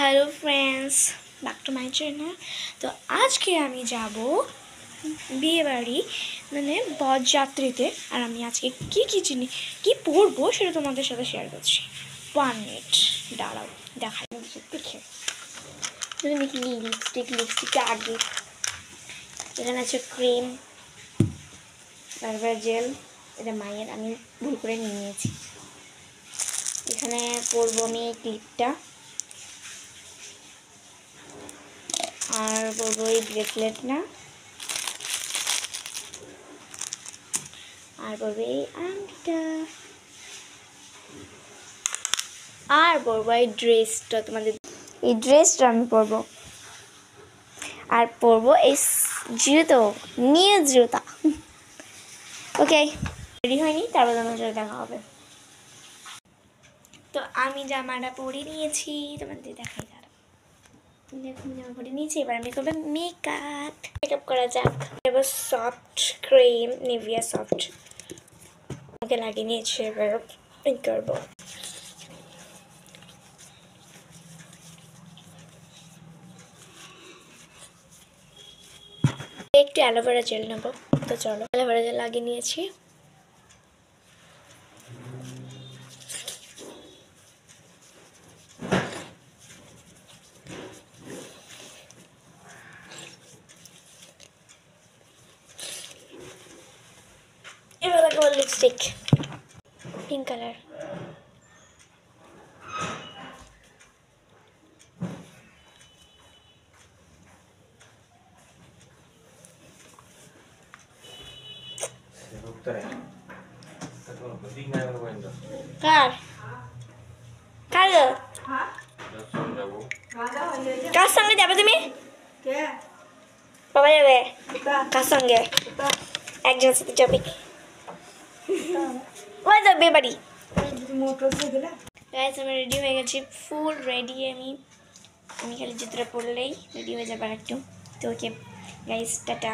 Hello friends, back to my channel. তো আজকে আমি যাব বিয়েবাড়ি মানে বরযাত্রীতে, আর আমি আজকে কী পরবো সেটা তোমাদের সাথে শেয়ার করছি। 1 মিনিট দাঁড়াও, দেখাই দেখে। দেখি লিপস্টিকটা আগে। এখানে আছে ক্রিম, বারবার জেল, এটা মায়ের, আমি ভুল করে নিয়েছি। এখানে পরবো আমি এই ক্লিপটা, আর পরবো এই ব্রেসলেট না, আর পরবো এই আংটিটা, আর পরবো এই ড্রেসটা। তোমাদের এই ড্রেসটা আমি পরবো, আর পরবো এই জুতো, নিউ জুতা। ওকে, রেডি হয়নি, তারপর তোমার সাথে দেখা হবে। তো আমি জামাটা পরে নিয়েছি, তোমাদের দেখাই। দেখুন জামা পরে নিয়েছি, এবার আমি করবো মেকআপ করা যাক। এবার সফট ক্রিম, নিভিয়া সফট ওকে লাগিয়ে নিয়েছি, এবার করবো। একটু অ্যালোভেরা জেল নেবো, তো চলো অ্যালোভেরা জেল লাগিয়ে নিয়েছি। এবার লাগাবো লিপস্টিক, পিঙ্ক কালার। কার কার কার সঙ্গে যাবে তুমি? বাবা যাবে? কার সঙ্গে? একজনের সাথে যাবে। ওই তো বিয়ে বাড়ি। গাইস, আমি রেডি হয়ে গেছি, ফুল রেডি। আমি খালি জুতোটা পরলেই রেডি হয়ে যাবার একটু। তো ওকে গাইস, টাটা,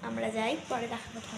আমরা যাই, পরে দেখা কথা।